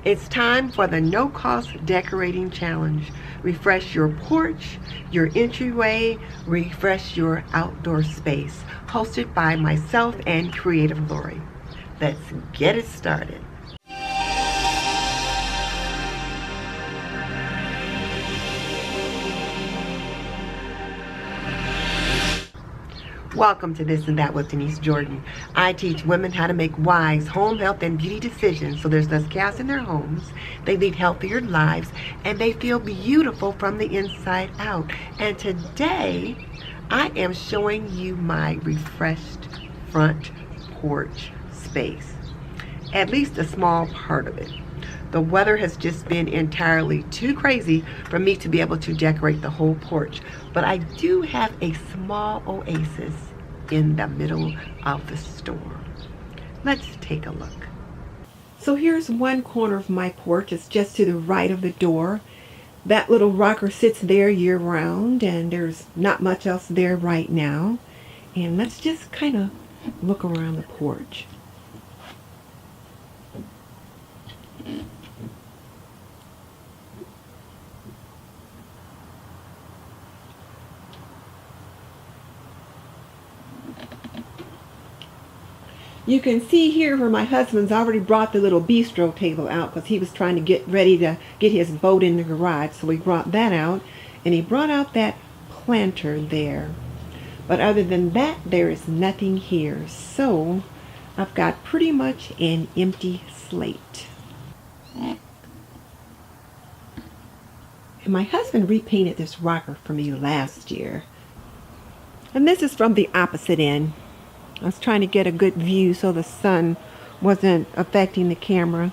It's time for the no-cost decorating challenge. Refresh your porch, your entryway, refresh your outdoor space. Hosted by myself and creative Lauri. Let's get it started. Welcome to This and That with Denise Jordan. I teach women how to make wise home health and beauty decisions so there's less chaos in their homes, they lead healthier lives, and they feel beautiful from the inside out. And today, I am showing you my refreshed front porch space. At least a small part of it. The weather has just been entirely too crazy for me to be able to decorate the whole porch. But I do have a small oasis in the middle of the storm. Let's take a look. So here's one corner of my porch. It's just to the right of the door. That little rocker sits there year round, and there's not much else there right now. And let's just kind of look around the porch. You can see here where my husband's already brought the little bistro table out because he was trying to get ready to get his boat in the garage. So he brought that out, and he brought out that planter there. But other than that, there is nothing here. So I've got pretty much an empty slate. And my husband repainted this rocker for me last year. And this is from the opposite end. I was trying to get a good view so the sun wasn't affecting the camera.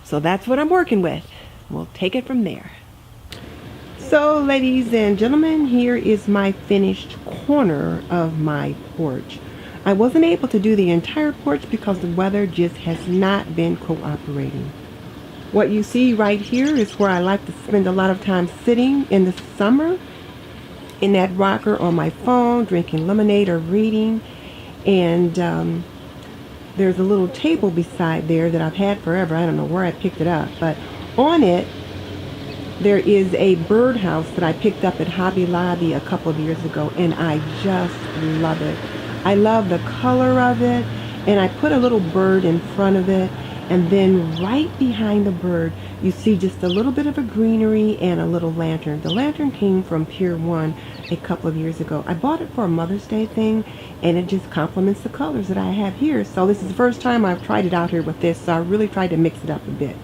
So that's what I'm working with. We'll take it from there. So ladies and gentlemen, here is my finished corner of my porch. I wasn't able to do the entire porch because the weather just has not been cooperating. What you see right here is where I like to spend a lot of time sitting in the summer in that rocker on my phone, drinking lemonade or reading. And there's a little table beside there that I've had forever. I don't know where I picked it up, but on it there is a birdhouse that I picked up at Hobby Lobby a couple of years ago, and I just love it. I love the color of it, and I put a little bird in front of it, and then right behind the bird you see just a little bit of a greenery and a little lantern. The lantern came from Pier 1 a couple of years ago. I bought it for a Mother's Day thing, and it just complements the colors that I have here. So this is the first time I've tried it out here with this, so I really tried to mix it up a bit.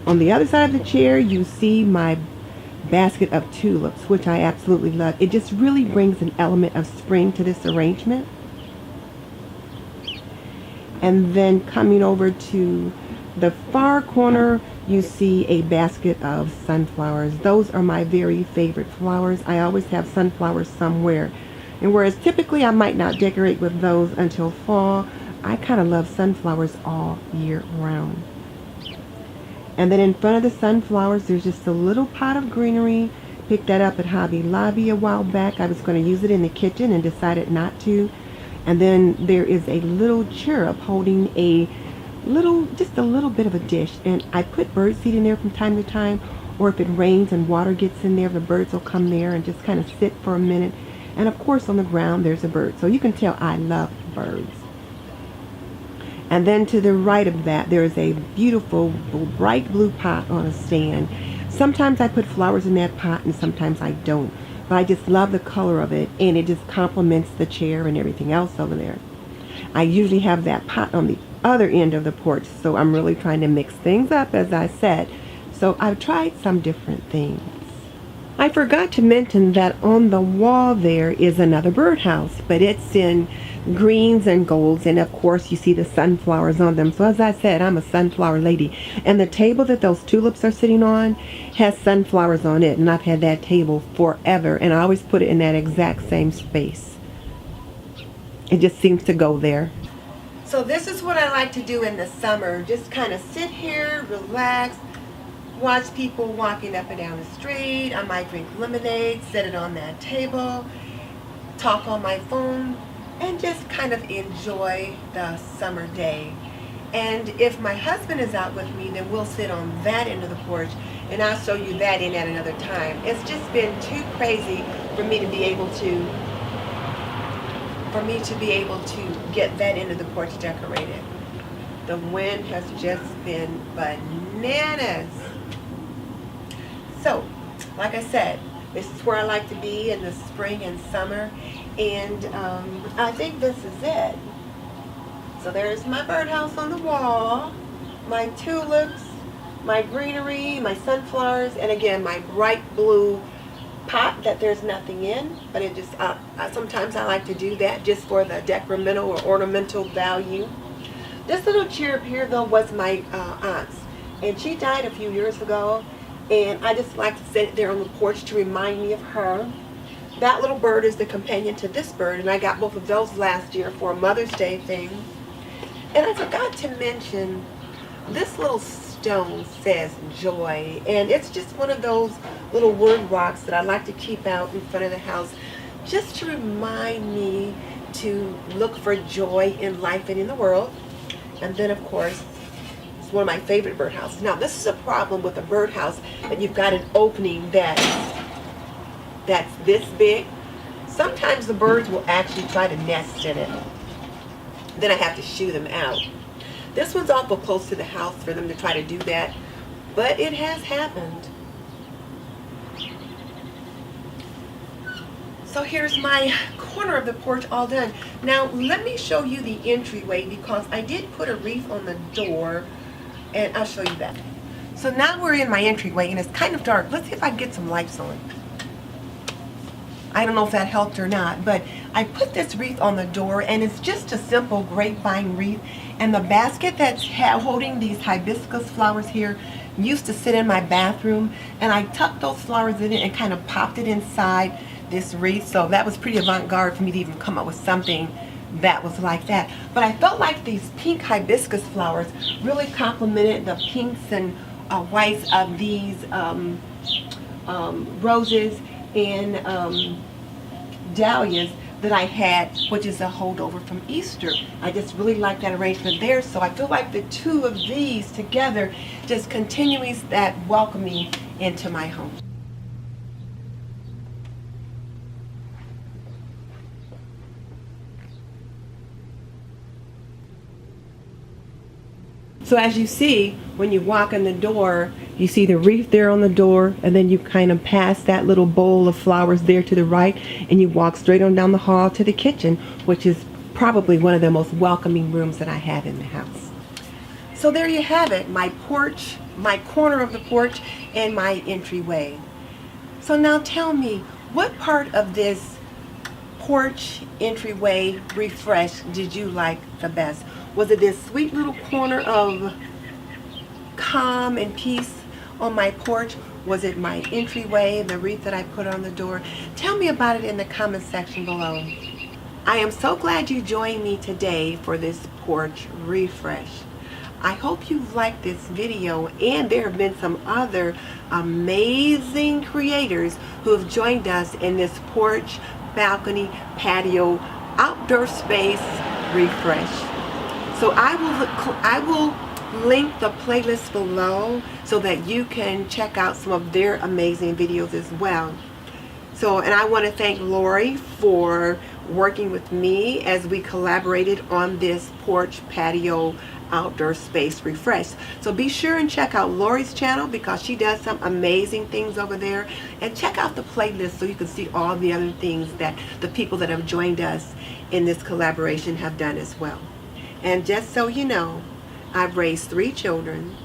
On the other side of the chair, you see my basket of tulips, which I absolutely love. It just really brings an element of spring to this arrangement. And then coming over to the far corner, you see a basket of sunflowers. Those are my very favorite flowers. I always have sunflowers somewhere. And whereas typically I might not decorate with those until fall, I kind of love sunflowers all year round. And then in front of the sunflowers, there's just a little pot of greenery. Picked that up at Hobby Lobby a while back. I was going to use it in the kitchen and decided not to. And then there is a little cherub holding just a little bit of a dish. And I put birdseed in there from time to time, or if it rains and water gets in there, the birds will come there and just kind of sit for a minute. And of course on the ground there's a bird. So you can tell I love birds. And then to the right of that, there is a beautiful bright blue pot on a stand. Sometimes I put flowers in that pot and sometimes I don't. But I just love the color of it, and it just complements the chair and everything else over there. I usually have that pot on the other end of the porch, so I'm really trying to mix things up, as I said. So I've tried some different things. I forgot to mention that on the wall there is another birdhouse, but it's in greens and golds, and of course you see the sunflowers on them. So as I said, I'm a sunflower lady, and the table that those tulips are sitting on has sunflowers on it, and I've had that table forever, and I always put it in that exact same space. It just seems to go there. So this is what I like to do in the summer. Just kind of sit here, relax, watch people walking up and down the street. I might drink lemonade, set it on that table, talk on my phone, and just kind of enjoy the summer day. And if my husband is out with me, then we'll sit on that end of the porch, and I'll show you that in at another time. It's just been too crazy for me to be able to get that end of the porch decorated. The wind has just been bananas. So, like I said, this is where I like to be in the spring and summer, and I think this is it. So there's my birdhouse on the wall, my tulips, my greenery, my sunflowers, and again my bright blue pot that there's nothing in, but it just sometimes I like to do that just for the decorative or ornamental value. This little cherub here though was my aunt's, and she died a few years ago, and I just like to sit there on the porch to remind me of her. That little bird is the companion to this bird, and I got both of those last year for a Mother's Day thing. And I forgot to mention, this little stone says joy, and it's just one of those little word rocks that I like to keep out in front of the house just to remind me to look for joy in life and in the world. And then of course, it's one of my favorite birdhouses. Now this is a problem with a birdhouse, that you've got an opening that's this big. Sometimes the birds will actually try to nest in it. Then I have to shoo them out. This one's awful close to the house for them to try to do that, but it has happened. So here's my corner of the porch all done. Now let me show you the entryway, because I did put a wreath on the door, and I'll show you that. So now we're in my entryway, and it's kind of dark. Let's see if I can get some lights on. I don't know if that helped or not, but I put this wreath on the door, and it's just a simple grapevine wreath. And the basket that's holding these hibiscus flowers here used to sit in my bathroom, and I tucked those flowers in it and kind of popped it inside this wreath. So that was pretty avant-garde for me to even come up with something that was like that. But I felt like these pink hibiscus flowers really complemented the pinks and whites of these roses and dahlias that I had, which is a holdover from Easter. I just really like that arrangement there, so I feel like the two of these together just continues that welcoming into my home. So as you see, when you walk in the door, you see the wreath there on the door, and then you kind of pass that little bowl of flowers there to the right, and you walk straight on down the hall to the kitchen, which is probably one of the most welcoming rooms that I have in the house. So there you have it, my porch, my corner of the porch, and my entryway. So now tell me, what part of this porch entryway refresh did you like the best? Was it this sweet little corner of calm and peace on my porch? Was it my entryway, the wreath that I put on the door? Tell me about it in the comment section below. I am so glad you joined me today for this porch refresh. I hope you've liked this video, and there have been some other amazing creators who have joined us in this porch, balcony, patio, outdoor space refresh. So I will link the playlist below so that you can check out some of their amazing videos as well. So, and I want to thank Lauri for working with me as we collaborated on this porch patio outdoor space refresh. So be sure and check out Lauri's channel, because she does some amazing things over there, and check out the playlist so you can see all the other things that the people that have joined us in this collaboration have done as well. And just so you know, I've raised 3 children,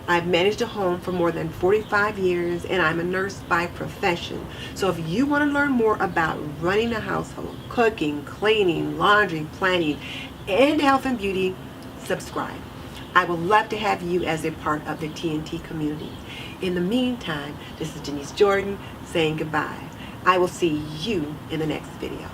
I've managed a home for more than 45 years, and I'm a nurse by profession. So if you want to learn more about running a household, cooking, cleaning, laundry, planning, and health and beauty, subscribe. I would love to have you as a part of the TNT community. In the meantime, this is Denise Jordan saying goodbye. I will see you in the next video.